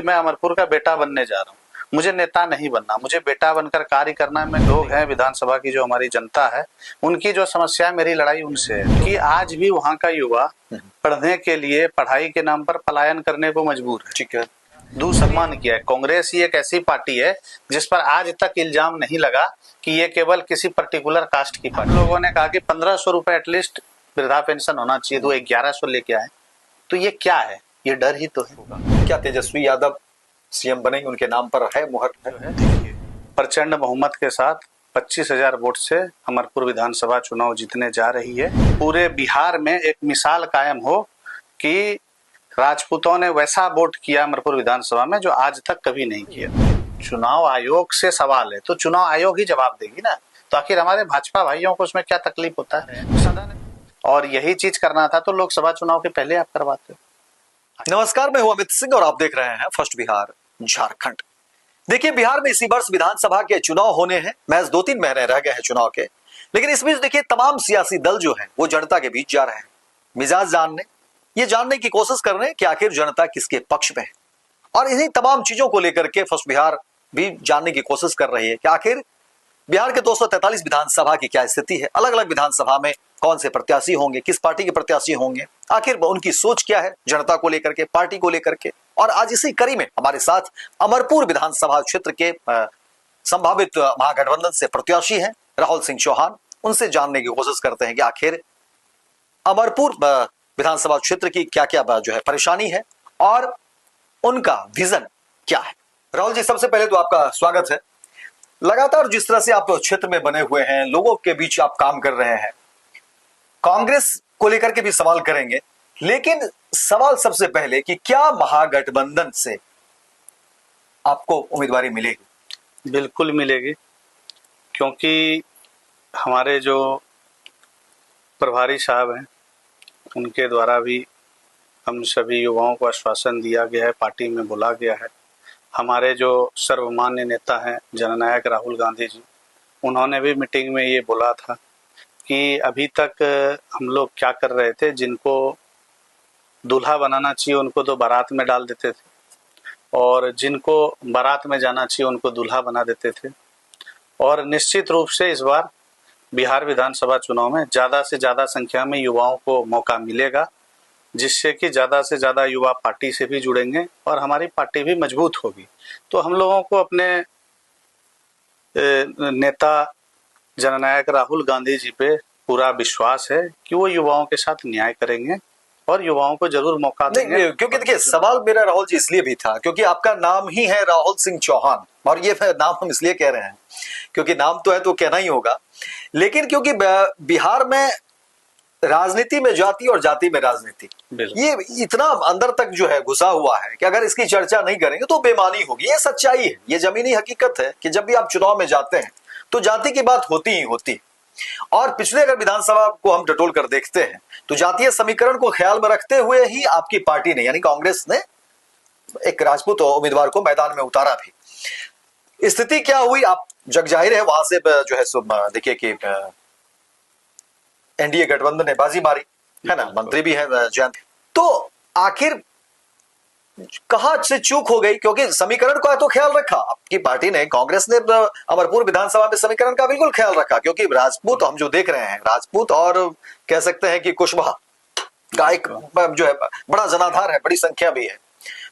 मैं अमरपुर का बेटा बनने जा रहा हूँ, मुझे नेता नहीं बनना, मुझे बेटा बनकर कार्य करना है। मैं लोग हैं विधानसभा की जो हमारी जनता है, उनकी जो समस्या है, मेरी लड़ाई उनसे है कि आज भी वहाँ का युवा पढ़ने के लिए पढ़ाई के नाम पर पलायन करने को मजबूर है। ठीक है, दुसम्मान किया है। कांग्रेस ही एक ऐसी पार्टी है जिस पर आज तक इल्जाम नहीं लगा कि ये केवल किसी पर्टिकुलर कास्ट की पार्टी। लोगों ने कहा कि 1500 रुपए एटलीस्ट वृद्धा पेंशन होना चाहिए, तो 1100 लेके आए। तो ये क्या है? ये डर ही तो है। क्या तेजस्वी यादव सीएम बनेंगे? उनके नाम पर है मुहर है। देखिए, प्रचंड बहुमत के साथ 25,000 वोट से अमरपुर विधानसभा चुनाव जीतने जा रही है। पूरे बिहार में एक मिसाल कायम हो कि राजपूतों ने वैसा वोट किया अमरपुर विधानसभा में जो आज तक कभी नहीं किया। चुनाव आयोग से सवाल है तो चुनाव आयोग ही जवाब देगी ना। तो आखिर हमारे भाजपा भाइयों को उसमें क्या तकलीफ होता है? और यही चीज करना था तो लोकसभा चुनाव के पहले आप करवाते। नमस्कार, मैं हूं अमित सिंह और आप देख रहे हैं फर्स्ट बिहार झारखंड। देखिए, बिहार में इसी वर्ष विधानसभा के चुनाव होने हैं। महज 2-3 महीने रह गए हैं चुनाव के, लेकिन इस बीच देखिए तमाम सियासी दल जो है वो जनता के बीच जा रहे हैं, मिजाज जानने, ये जानने की कोशिश कर रहे हैं कि आखिर जनता किसके पक्ष में है। और इन्हीं तमाम चीजों को लेकर के फर्स्ट बिहार भी जानने की कोशिश कर रही है कि आखिर बिहार के 243 विधानसभा की क्या स्थिति है, अलग अलग विधानसभा में कौन से प्रत्याशी होंगे, किस पार्टी के प्रत्याशी होंगे, आखिर उनकी सोच क्या है जनता को लेकर के, पार्टी को लेकर के। और आज इसी कड़ी में हमारे साथ अमरपुर विधानसभा क्षेत्र के संभावित महागठबंधन से प्रत्याशी हैं राहुल सिंह चौहान। उनसे जानने की कोशिश करते हैं कि आखिर अमरपुर विधानसभा क्षेत्र की क्या क्या जो है परेशानी है और उनका विजन क्या है। राहुल जी, सबसे पहले तो आपका स्वागत है। लगातार जिस तरह से आप क्षेत्र में बने हुए हैं, लोगों के बीच आप काम कर रहे हैं, कांग्रेस को लेकर के भी सवाल करेंगे, लेकिन सवाल सबसे पहले कि क्या महागठबंधन से आपको उम्मीदवारी मिलेगी? बिल्कुल मिलेगी, क्योंकि हमारे जो प्रभारी साहब हैं उनके द्वारा भी हम सभी युवाओं को आश्वासन दिया गया है, पार्टी में बोला गया है। हमारे जो सर्वमान्य नेता हैं जननायक राहुल गांधी जी, उन्होंने भी मीटिंग में ये बोला था कि अभी तक हम लोग क्या कर रहे थे, जिनको दूल्हा बनाना चाहिए उनको तो बारात में डाल देते थे और जिनको बारात में जाना चाहिए उनको दूल्हा बना देते थे। और निश्चित रूप से इस बार बिहार विधानसभा चुनाव में ज़्यादा से ज़्यादा संख्या में युवाओं को मौका मिलेगा, जिससे कि ज़्यादा से ज़्यादा युवा पार्टी से भी जुड़ेंगे और हमारी पार्टी भी मजबूत होगी। तो हम लोगों को अपने नेता जननायक राहुल गांधी जी पे पूरा विश्वास है कि वो युवाओं के साथ न्याय करेंगे और युवाओं को जरूर मौका देंगे। क्योंकि देखिए सवाल मेरा राहुल जी इसलिए भी था क्योंकि आपका नाम ही है राहुल सिंह चौहान, और ये नाम हम इसलिए कह रहे हैं क्योंकि नाम तो है तो कहना ही होगा, लेकिन क्योंकि बिहार में राजनीति में जाति और जाति में राजनीति, ये इतना अंदर तक जो है घुसा हुआ है कि अगर इसकी चर्चा नहीं करेंगे तो बेमानी होगी। ये सच्चाई है, ये जमीनी हकीकत है कि जब भी आप चुनाव में जाते हैं तो जाति की बात होती ही होती। और पिछले अगर विधानसभा को हम टटोल कर देखते हैं तो जातीय समीकरण को ख्याल में रखते हुए ही आपकी पार्टी ने यानी कांग्रेस ने एक राजपूत उम्मीदवार को मैदान में उतारा भी। स्थिति क्या हुई आप जग जाहिर है वहां से जो है देखिए कि एनडीए गठबंधन ने बाजी मारी है ना, मंत्री भी है जयंत। तो आखिर कहां से चूक हो गई? क्योंकि समीकरण का तो ख्याल रखा आपकी पार्टी ने, कांग्रेस ने अमरपुर विधानसभा में समीकरण का बिल्कुल ख्याल रखा, क्योंकि राजपूत हम जो देख रहे हैं, राजपूत और कह सकते हैं कि कुशवाहा का एक जो है बड़ा जनाधार है, बड़ी संख्या भी है।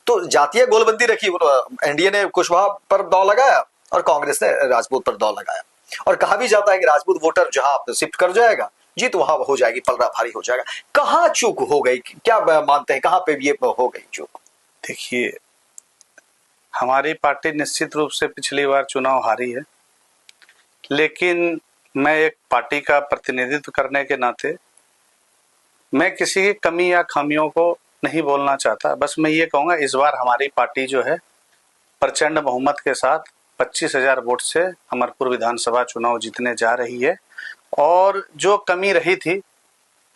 तो जातीय गोलबंदी रखी, एनडीए ने कुशवाहा पर दांव लगाया और कांग्रेस ने राजपूत पर दांव लगाया। और कहा भी जाता है कि राजपूत वोटर जहां शिफ्ट कर जाएगा जीत वहां हो जाएगी, पलड़ा भारी हो जाएगा। कहां चूक हो गई, क्या मानते हैं कहां पे ये हो गई चूक? देखिए, हमारी पार्टी निश्चित रूप से पिछली बार चुनाव हारी है, लेकिन मैं एक पार्टी का प्रतिनिधित्व करने के नाते मैं किसी की कमी या खामियों को नहीं बोलना चाहता। बस मैं ये कहूँगा इस बार हमारी पार्टी जो है प्रचंड बहुमत के साथ 25,000 वोट से अमरपुर विधानसभा चुनाव जीतने जा रही है। और जो कमी रही थी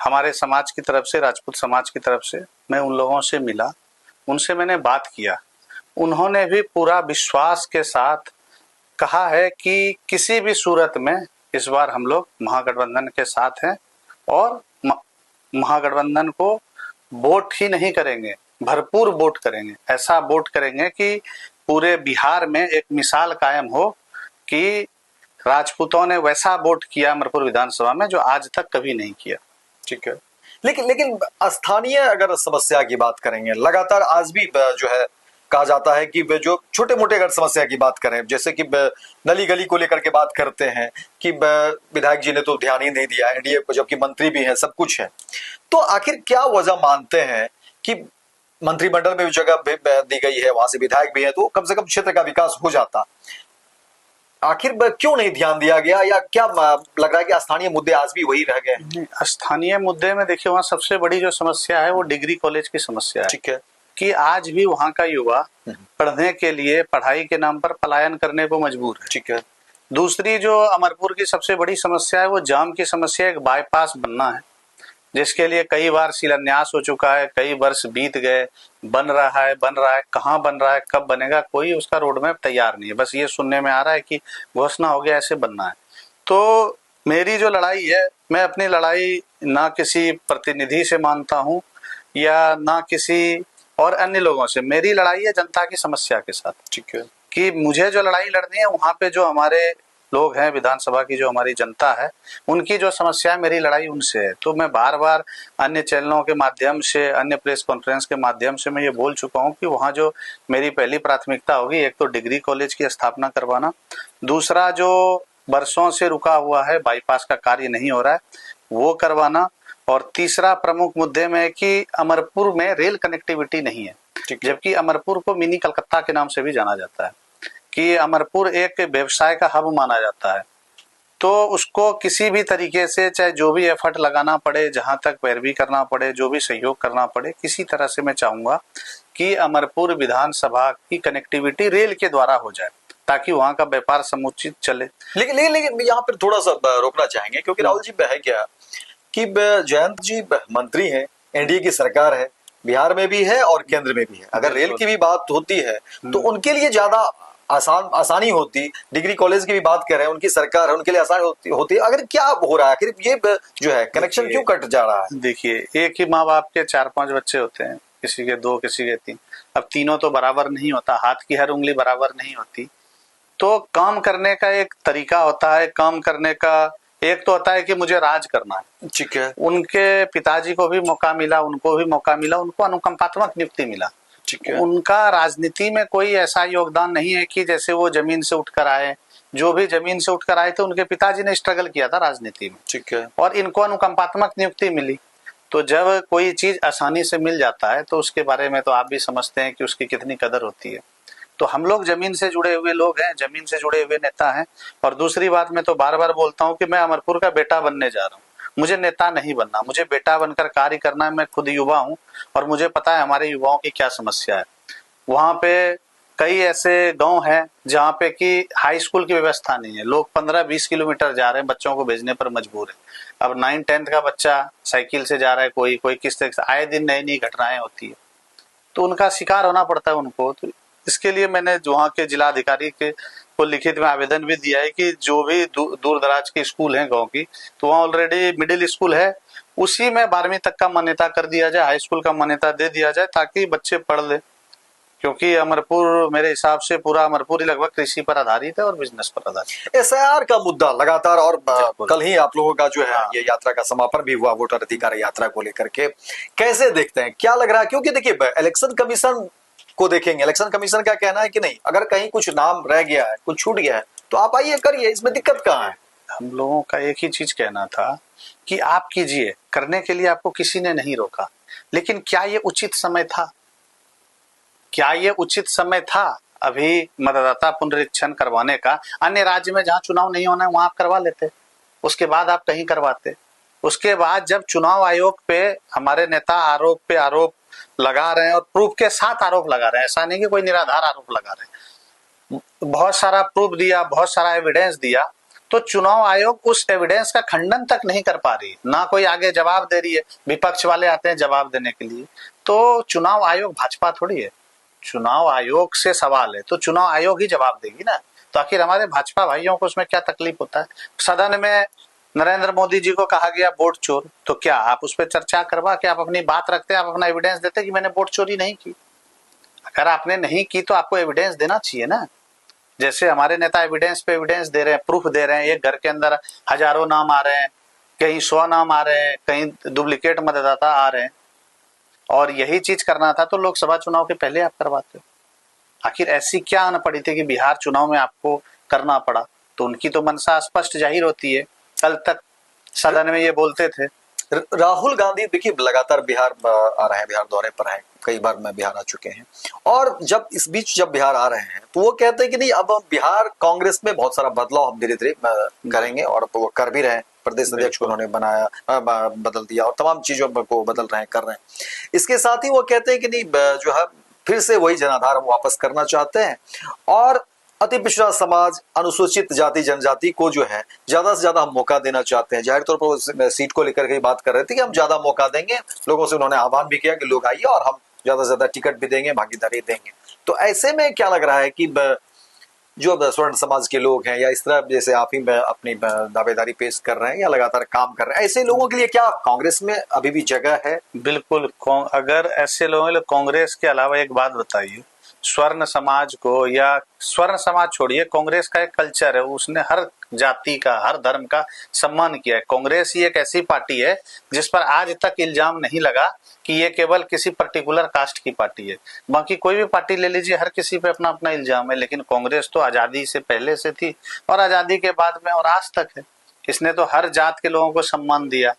हमारे समाज की तरफ से, राजपूत समाज की तरफ से, मैं उन लोगों से मिला, उनसे मैंने बात किया। उन्होंने भी पूरा विश्वास के साथ कहा है कि किसी भी सूरत में इस बार हम लोग महागठबंधन के साथ हैं और महागठबंधन को वोट ही नहीं करेंगे भरपूर वोट करेंगे, ऐसा वोट करेंगे कि पूरे बिहार में एक मिसाल कायम हो कि राजपूतों ने वैसा वोट किया अमरपुर विधानसभा में जो आज तक कभी नहीं किया। ठीक है, लेकिन लेकिन स्थानीय अगर समस्या की बात करेंगे, लगातार आज भी जो है कहा जाता है कि जो छोटे मोटे अगर समस्या की बात करें, जैसे कि नली गली को लेकर के बात करते हैं कि विधायक जी ने तो ध्यान ही नहीं दिया, एनडीए को जबकि मंत्री भी हैं, सब कुछ है, तो आखिर क्या वजह मानते हैं कि मंत्रिमंडल में भी जगह दी गई है, वहां से विधायक भी है, तो कम से कम क्षेत्र का विकास हो जाता, आखिर क्यों नहीं ध्यान दिया गया, या क्या लग रहा है कि स्थानीय मुद्दे आज भी वही रह गए? स्थानीय मुद्दे में देखिए, वहाँ सबसे बड़ी जो समस्या है वो डिग्री कॉलेज की समस्या है। ठीक है, कि आज भी वहाँ का युवा पढ़ने के लिए पढ़ाई के नाम पर पलायन करने को मजबूर है। ठीक है। दूसरी जो अमरपुर की सबसे बड़ी समस्या है वो जाम की समस्या, एक बाईपास बनना है जिसके लिए कई बार शिलान्यास हो चुका है, कई वर्ष बीत गए, बन रहा है, कहाँ बन रहा है, कब बनेगा, कोई उसका रोड मैप तैयार नहीं है। बस ये सुनने में आ रहा है कि घोषणा हो गया ऐसे बनना है। तो मेरी जो लड़ाई है, मैं अपनी लड़ाई ना किसी प्रतिनिधि से मानता हूँ या ना किसी और अन्य लोगों से, मेरी लड़ाई है जनता की समस्या के साथ। ठीक है, कि मुझे जो लड़ाई लड़नी है वहाँ पे जो हमारे लोग हैं, विधानसभा की जो हमारी जनता है, उनकी जो समस्या है, मेरी लड़ाई उनसे है। तो मैं बार बार अन्य चैनलों के माध्यम से, अन्य प्रेस कॉन्फ्रेंस के माध्यम से मैं ये बोल चुका हूँ कि वहाँ जो मेरी पहली प्राथमिकता होगी, एक तो डिग्री कॉलेज की स्थापना करवाना, दूसरा जो वर्षों से रुका हुआ है बाईपास का कार्य नहीं हो रहा है वो करवाना, और तीसरा प्रमुख मुद्दे में है कि अमरपुर में रेल कनेक्टिविटी नहीं है, जबकि अमरपुर को मिनी कलकत्ता के नाम से भी जाना जाता है, कि अमरपुर एक व्यवसाय का हब माना जाता है। तो उसको किसी भी तरीके से, चाहे जो भी एफर्ट लगाना पड़े, जहां तक पैरवी करना पड़े, जो भी सहयोग करना पड़े, किसी तरह से मैं चाहूंगा कि अमरपुर विधानसभा की कनेक्टिविटी रेल के द्वारा हो जाए ताकि वहां का व्यापार समुचित चले। लेकिन यहाँ पर थोड़ा सा रोकना चाहेंगे, क्योंकि राहुल जी है क्या कि जयंत जी मंत्री हैं, एनडीए की सरकार है, बिहार में भी है और केंद्र में भी है। अगर रेल की भी बात होती है तो उनके लिए ज्यादा आसानी होती, डिग्री कॉलेज की भी बात कर रहे हैं, उनकी सरकार है, उनके लिए आसानी होती है। अगर क्या हो रहा है आखिर, ये जो है कनेक्शन क्यों कट जा रहा है? देखिए, एक ही माँ बाप के 4-5 बच्चे होते हैं, किसी के 2, किसी के 3। अब तीनों तो बराबर नहीं होता, हाथ की हर उंगली बराबर नहीं होती। तो काम करने का एक तरीका होता है, काम करने का एक तो होता है कि मुझे राज करना है। ठीक है, उनके पिताजी को भी मौका मिला, उनको भी मौका मिला, उनको अनुकंपात्मक नियुक्ति मिला। ठीक है, उनका राजनीति में कोई ऐसा योगदान नहीं है कि जैसे वो जमीन से उठकर आए। जो भी जमीन से उठकर आए थे, उनके पिताजी ने स्ट्रगल किया था राजनीति में। ठीक है, और इनको अनुकंपात्मक नियुक्ति मिली। तो जब कोई चीज आसानी से मिल जाता है तो उसके बारे में तो आप भी समझते हैं कि उसकी कितनी कदर होती है। तो हम लोग जमीन से जुड़े हुए लोग हैं, जमीन से जुड़े हुए नेता हैं। और दूसरी बात, मैं तो बार बार बोलता हूँ कि मैं अमरपुर का बेटा बनने जा रहा हूँ, मुझे नेता नहीं बनना, मुझे बेटा बनकर कार्य करना है। मैं खुद युवा हूँ और मुझे पता है हमारे युवाओं की क्या समस्या है। वहाँ पे कई ऐसे गांव हैं जहाँ पे कि हाई स्कूल की व्यवस्था नहीं है, लोग 15-20 किलोमीटर जा रहे हैं, बच्चों को भेजने पर मजबूर है। अब 9-10 का बच्चा साइकिल से जा रहा है, कोई किस तरह से, आए दिन नई नई घटनाएं होती है, तो उनका शिकार होना पड़ता है उनको। तो इसके लिए मैंने वहाँ के जिलाधिकारी के को लिखित में आवेदन भी दिया है कि जो भी दूर दराज के स्कूल हैं गांव की, तो वहाँ ऑलरेडी मिडिल स्कूल है, उसी में 12वीं तक का मान्यता कर दिया जाए, हाई स्कूल का मान्यता दे दिया जाए ताकि बच्चे पढ़ ले। क्योंकि अमरपुर, मेरे हिसाब से पूरा अमरपुर ही लगभग कृषि पर आधारित है और बिजनेस पर आधारित। एसआईआर का मुद्दा लगातार, और कल ही आप लोगों का जो है ये यात्रा का समापन भी हुआ, वोटर अधिकार यात्रा को लेकर के कैसे देखते हैं, क्या लग रहा है? क्योंकि देखिए, इलेक्शन कमीशन को देखेंगे, इलेक्शन कमीशन का कहना है कि नहीं, अगर कहीं कुछ नाम रह गया है, कुछ छूट गया है, तो आप आइए करिए, इसमें दिक्कत कहाँ है? हम लोगों का एक ही चीज कहना था कि आप कीजिए, करने के लिए आपको किसी ने नहीं रोका, लेकिन क्या ये उचित समय था? क्या ये उचित समय था अभी मतदाता पुनरीक्षण करवाने का? अन्य राज्य में जहां चुनाव नहीं होना है वहां आप करवा लेते, उसके बाद आप कहीं करवाते। उसके बाद जब चुनाव आयोग पे हमारे नेता आरोप पे आरोप लगा रहे हैं और प्रूफ के साथ आरोप लगा रहे हैं, ऐसा नहीं कि कोई निराधार आरोप लगा रहे हैं, बहुत सारा प्रूफ दिया, बहुत सारा एविडेंस दिया, तो चुनाव आयोग उस एविडेंस का खंडन तक नहीं कर पा रही, ना कोई आगे जवाब दे रही है। विपक्ष वाले आते हैं जवाब देने के लिए, तो चुनाव आयोग भाजपा थोड़ी है, चुनाव आयोग से सवाल है तो चुनाव आयोग ही जवाब देगी ना। तो आखिर हमारे भाजपा भाइयों को उसमें क्या तकलीफ होता है? सदन में नरेंद्र मोदी जी को कहा गया वोट चोर, तो क्या आप उस पर चर्चा करवा के आप अपनी बात रखते, आप अपना एविडेंस देते कि मैंने वोट चोरी नहीं की? अगर आपने नहीं की तो आपको एविडेंस देना चाहिए ना। जैसे हमारे नेता एविडेंस पे एविडेंस दे रहे हैं, प्रूफ दे रहे हैं, एक घर के अंदर हजारों नाम आ रहे हैं, कहीं 100 नाम आ रहे हैं, कहीं डुप्लीकेट मतदाता आ रहे हैं, और यही चीज करना था तो लोकसभा चुनाव के पहले आप करवाते हो। आखिर ऐसी क्या आन पड़ी थी कि बिहार चुनाव में आपको करना पड़ा? तो उनकी तो मंशा स्पष्ट जाहिर होती है। कल तक सदन में ये बोलते थे। राहुल गांधी देखिए लगातार बिहार आ रहे हैं, बिहार दौरे पर हैं, कई बार मैं बिहार आ चुके हैं, और जब इस बीच जब बिहार आ रहे हैं तो वो कहते हैं कि नहीं, अब बिहार कांग्रेस में बहुत सारा बदलाव हम धीरे धीरे करेंगे, और वो कर भी रहे हैं। प्रदेश अध्यक्ष को उन्होंने बनाया, बदल दिया, और तमाम चीजों को बदल रहे हैं, कर रहे हैं। इसके साथ ही वो कहते हैं कि नहीं, जो है फिर से वही जनाधार हम वापस करना चाहते हैं, और अति पिछड़ा समाज, अनुसूचित जाति जनजाति को जो है ज्यादा से ज्यादा हम मौका देना चाहते हैं। जाहिर तौर पर सीट को लेकर के बात कर रहे थे कि हम ज्यादा मौका देंगे। लोगों से उन्होंने आह्वान भी किया कि लोग आइए और हम ज्यादा से ज्यादा टिकट भी देंगे, भागीदारी देंगे। तो ऐसे में क्या लग रहा है कि जो स्वर्ण समाज के लोग हैं, या इस तरह जैसे आप ही अपनी दावेदारी पेश कर रहे हैं या लगातार काम कर रहे हैं, ऐसे लोगों के लिए क्या कांग्रेस में अभी भी जगह है? बिल्कुल। अगर ऐसे लोगों के लिए कांग्रेस के अलावा एक बात बताइए, स्वर्ण समाज को, या स्वर्ण समाज छोड़िए, कांग्रेस का एक कल्चर है, उसने हर जाति का, हर धर्म का सम्मान किया है। कांग्रेस ही एक ऐसी पार्टी है जिस पर आज तक इल्जाम नहीं लगा कि ये केवल किसी पर्टिकुलर कास्ट की पार्टी है। बाकी कोई भी पार्टी ले लीजिए, हर किसी पे अपना अपना इल्जाम है, लेकिन कांग्रेस तो आजादी से पहले से थी और आजादी के बाद में और आज तक है। इसने तो हर जात के लोगों को सम्मान दिया,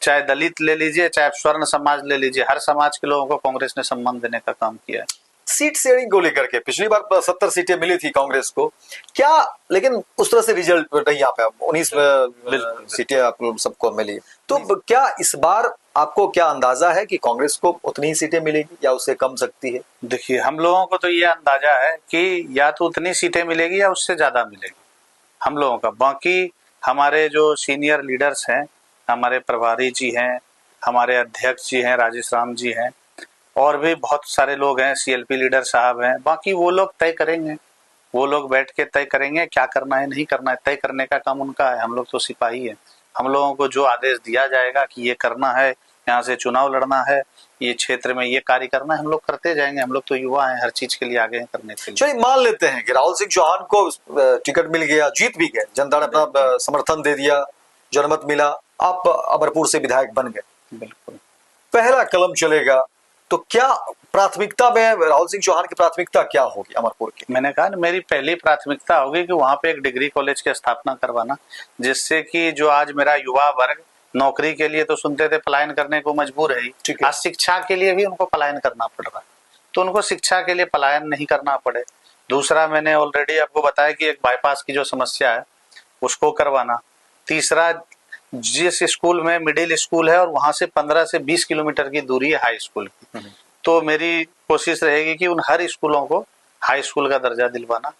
चाहे दलित ले लीजिए, चाहे स्वर्ण समाज ले लीजिए, हर समाज के लोगों को कांग्रेस ने सम्मान देने का काम किया है। सीट शेयरिंग को लेकर के पिछली बार 70 सीटें मिली थी कांग्रेस को, क्या लेकिन उस तरह से रिजल्ट नहीं आ पाया, 19 सीटें आपको सबको मिली। तो क्या इस बार आपको क्या अंदाजा है कि कांग्रेस को उतनी ही सीटें मिलेगी या उससे कम सकती है? देखिए, हम लोगों को तो ये अंदाजा है कि या तो उतनी सीटें मिलेगी या उससे ज्यादा मिलेगी, हम लोगों का। बाकी हमारे जो सीनियर लीडर्स हैं, हमारे प्रभारी जी हैं, हमारे अध्यक्ष जी हैं, राजेश राम जी हैं, और भी बहुत सारे लोग हैं, सीएलपी लीडर साहब हैं, बाकी वो लोग तय करेंगे। वो लोग बैठ के तय करेंगे क्या करना है, नहीं करना है। तय करने का काम उनका है, हम लोग तो सिपाही हैं। हम लोगों को जो आदेश दिया जाएगा कि ये करना है, यहाँ से चुनाव लड़ना है, ये क्षेत्र में ये कार्य करना है, हम लोग करते जाएंगे। हम लोग तो युवा हैं, हर चीज के लिए आगे हैं करने के लिए। चलिए मान लेते हैं कि राहुल सिंह चौहान को टिकट मिल गया, जीत भी गए, जनता ने अपना समर्थन दे दिया, जनमत मिला, आप अमरपुर से विधायक बन गए। बिल्कुल। पहला कलम चलेगा तो क्या प्राथमिकता में राहुल सिंह चौहान की प्राथमिकता क्या होगी अमरपुर की? मैंने कहा ना, मेरी पहली प्राथमिकता होगी कि वहां पे एक डिग्री कॉलेज की स्थापना करवाना, जिससे कि जो आज मेरा युवा वर्ग नौकरी के लिए तो सुनते थे पलायन करने को मजबूर है ही, आज शिक्षा के लिए भी उनको पलायन करना पड़ रहा है, तो उनको शिक्षा के लिए पलायन नहीं करना पड़े। दूसरा, मैंने ऑलरेडी आपको बताया कि एक बाईपास की जो समस्या है उसको करवाना। तीसरा, जिस स्कूल में मिडिल स्कूल है और वहां से 15 से 20 किलोमीटर की दूरी है हाई स्कूल की, तो मेरी कोशिश रहेगी कि उन हर स्कूलों को हाई स्कूल का दर्जा दिलवाना,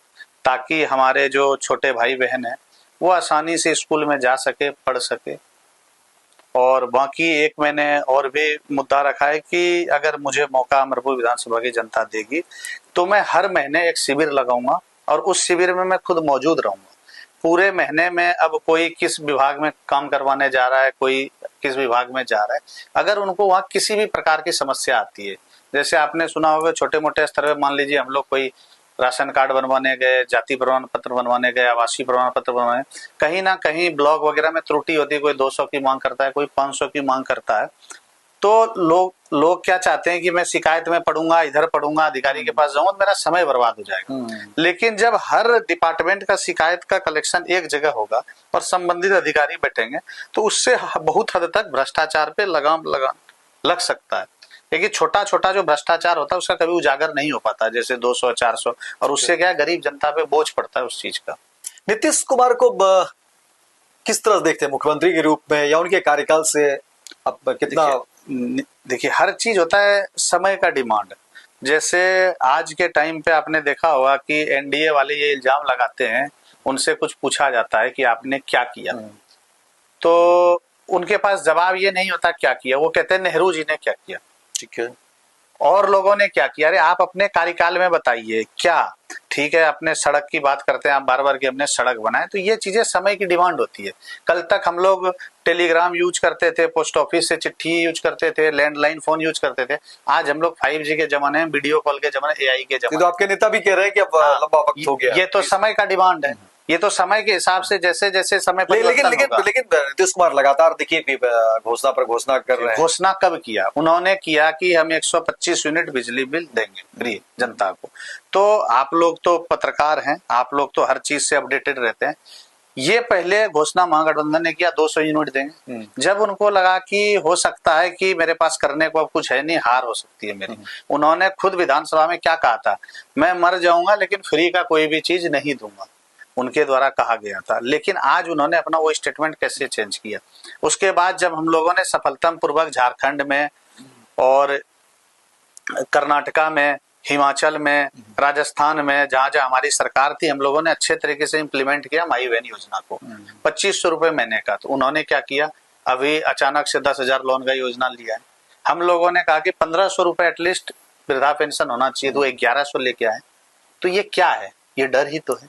ताकि हमारे जो छोटे भाई बहन हैं वो आसानी से स्कूल में जा सके, पढ़ सके। और बाकी एक मैंने और भी मुद्दा रखा है कि अगर मुझे मौका अमरपुर विधानसभा की जनता देगी तो मैं हर महीने एक शिविर लगाऊंगा, और उस शिविर में मैं खुद मौजूद रहूंगा। पूरे महीने में अब कोई किस विभाग में काम करवाने जा रहा है, कोई किस विभाग में जा रहा है, अगर उनको वहाँ किसी भी प्रकार की समस्या आती है, जैसे आपने सुना होगा छोटे मोटे स्तर पर, मान लीजिए हम लोग कोई राशन कार्ड बनवाने गए, जाति प्रमाण पत्र बनवाने गए, आवासीय प्रमाण पत्र बनवाने, कहीं ना कहीं ब्लॉक वगैरह में त्रुटि होती है, कोई 200 की मांग करता है, कोई 500 की मांग करता है, तो लोग क्या चाहते हैं कि मैं शिकायत में पढ़ूंगा, इधर पढ़ूंगा, अधिकारी के पास जाऊंगा, मेरा समय बर्बाद हो जाएगा। लेकिन जब हर डिपार्टमेंट का शिकायत का कलेक्शन एक जगह होगा और संबंधित अधिकारी बैठेंगे, तो उससे बहुत हद तक भ्रष्टाचार पे लगाम लग सकता है। लेकिन छोटा छोटा जो भ्रष्टाचार होता है उसका कभी उजागर नहीं हो पाता, जैसे 200 400, और उससे क्या गरीब जनता पे बोझ पड़ता है उस चीज का। नीतीश कुमार को किस तरह देखते हैं, मुख्यमंत्री के रूप में, या उनके कार्यकाल से अब कितना? देखिए, हर चीज होता है समय का डिमांड। जैसे आज के टाइम पे आपने देखा होगा कि एनडीए वाले ये इल्जाम लगाते हैं, उनसे कुछ पूछा जाता है कि आपने क्या किया, तो उनके पास जवाब ये नहीं होता क्या किया, वो कहते हैं नेहरू जी ने क्या किया। ठीक है, और लोगों ने क्या किया, अरे आप अपने कार्यकाल में बताइए क्या ठीक है, अपने सड़क की बात करते हैं आप बार बार कि हमने सड़क बनाए, तो ये चीजें समय की डिमांड होती है। कल तक हम लोग टेलीग्राम यूज करते थे, पोस्ट ऑफिस से चिट्ठी यूज करते थे, लैंडलाइन फोन यूज करते थे। आज हम लोग 5G के जमाने में, वीडियो कॉल के जमाने, AI के जमाने। तो आपके नेता भी कह रहे हैं कि अब लंबा वक्त हो गया। ये तो समय का डिमांड है, ये तो समय के हिसाब से जैसे जैसे समय लेकिन नीतीश कुमार लगातार देखिए घोषणा पर घोषणा कर रहे हैं। घोषणा कब किया उन्होंने? किया कि हम 125 यूनिट बिजली बिल देंगे फ्री जनता को। तो आप लोग तो पत्रकार हैं, आप लोग तो हर चीज से अपडेटेड रहते हैं। ये पहले घोषणा महागठबंधन ने किया 200 यूनिट देंगे। जब उनको लगा कि हो सकता है कि मेरे पास करने को अब कुछ है नहीं, हार हो सकती है मेरी, उन्होंने खुद विधानसभा में क्या कहा था, मैं मर जाऊंगा लेकिन फ्री का कोई भी चीज नहीं दूंगा, उनके द्वारा कहा गया था। लेकिन आज उन्होंने अपना वो स्टेटमेंट कैसे चेंज किया? उसके बाद जब हम लोगों ने सफलतापूर्वक झारखंड में और कर्नाटका में, हिमाचल में, राजस्थान में, जहां जहां हमारी सरकार थी, हम लोगों ने अच्छे तरीके से इम्प्लीमेंट किया माई वैन योजना को, 2500 रुपए महीने का। तो उन्होंने क्या किया, अभी अचानक से 10,000 लोन का योजना लिया है। हम लोगों ने कहा कि 1500 रुपए एटलीस्ट वृद्धा पेंशन होना चाहिए, तो 1100 लेके आए। तो ये क्या है? ये डर ही तो है।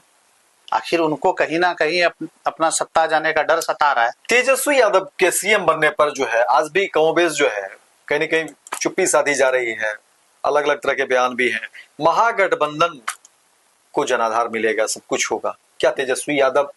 आखिर उनको कहीं ना कहीं अपना सत्ता जाने का डर सता रहा है। तेजस्वी यादव के सीएम बनने पर जो है आज भी कमोबेश जो है कहीं न कहीं चुप्पी साधी जा रही है, अलग अलग तरह के बयान भी हैं। महागठबंधन को जनाधार मिलेगा, सब कुछ होगा, क्या तेजस्वी यादव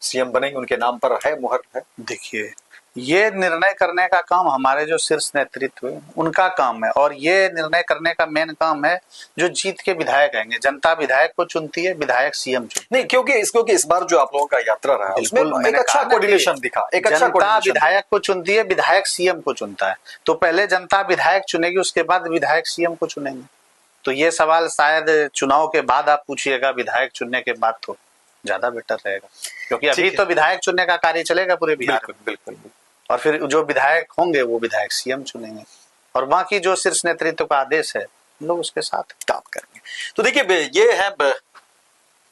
सीएम बनेंगे? उनके नाम पर है मुहर है? देखिए, ये निर्णय करने का काम हमारे जो शीर्ष नेतृत्व है उनका काम है, और ये निर्णय करने का मेन काम है जो जीत के विधायक आएंगे। जनता विधायक को चुनती है, विधायक सीएम चुनती है। नहीं, क्योंकि इस बार जो आप लोगों का यात्रा रहा उसमें एक अच्छा कोऑर्डिनेशन दिखा, एक अच्छा जनता विधायक को चुनती है, विधायक सीएम को चुनता है। तो पहले जनता विधायक चुनेगी, उसके बाद विधायक सीएम को चुनेंगे। तो ये सवाल शायद चुनाव के बाद आप पूछिएगा, विधायक चुनने के बाद तो ज्यादा बेटर रहेगा, क्योंकि अभी तो विधायक चुनने का कार्य चलेगा पूरे बिहार में। बिल्कुल। और फिर जो विधायक होंगे वो विधायक सीएम चुनेंगे, और बाकी जो शीर्ष नेतृत्व का आदेश है लोग उसके साथ काम करेंगे। तो देखिए, ये है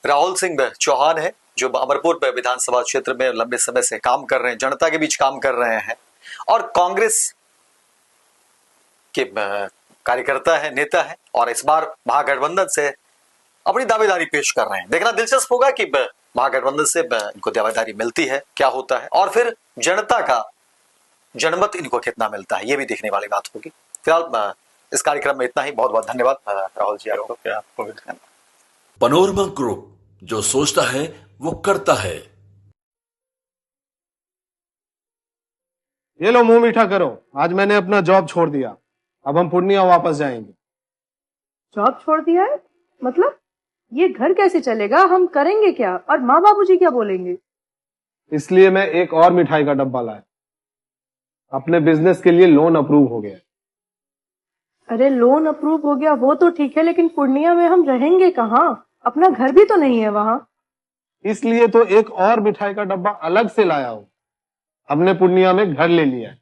राहुल सिंह चौहान है जो अमरपुर विधानसभा क्षेत्र में लंबे समय से काम कर रहे हैं, जनता के बीच काम कर रहे हैं, और कांग्रेस के कार्यकर्ता है, नेता है, और इस बार महागठबंधन से अपनी दावेदारी पेश कर रहे हैं। देखना दिलचस्प होगा कि महागठबंधन से इनको दावेदारी मिलती है, क्या होता है, और फिर जनता का जनमत इनको कितना मिलता है, ये भी देखने वाली बात होगी। फिलहाल इस कार्यक्रम में इतना ही। बहुत बहुत धन्यवाद राहुल जी आपको भी धन्यवाद। पैनोरमा ग्रुप, जो सोचता है वो करता है। ये लो, मुंह मीठा करो, आज मैंने अपना जॉब छोड़ दिया, अब हम पूर्णिया वापस जाएंगे। जॉब छोड़ दिया है? मतलब ये घर कैसे चलेगा, हम करेंगे क्या, और माँ बाबूजी क्या बोलेंगे? इसलिए मैं एक और मिठाई का डब्बा लाया, अपने बिजनेस के लिए लोन अप्रूव हो गया। अरे लोन अप्रूव हो गया वो तो ठीक है, लेकिन पूर्णिया में हम रहेंगे कहाँ? अपना घर भी तो नहीं है वहाँ। इसलिए तो एक और मिठाई का डब्बा अलग से लाया हूँ। हमने पूर्णिया में घर ले लिया है,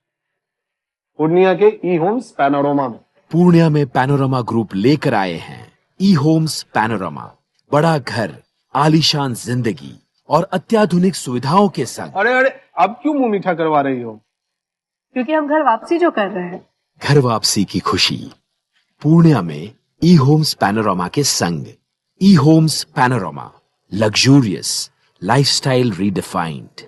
पूर्णिया के ई होम्स पैनोरमा में। पूर्णिया में पैनोरमा ग्रुप लेकर आए हैं ई होम्स पैनोरमा। बड़ा घर, आलीशान जिंदगी और अत्याधुनिक सुविधाओं के संग। अरे अब क्यों मुंह मीठा करवा रही हो? क्योंकि हम घर वापसी जो कर रहे हैं। घर वापसी की खुशी पूर्णिया में ई होम्स पैनोरमा के संग। E homes panorama, luxurious lifestyle redefined.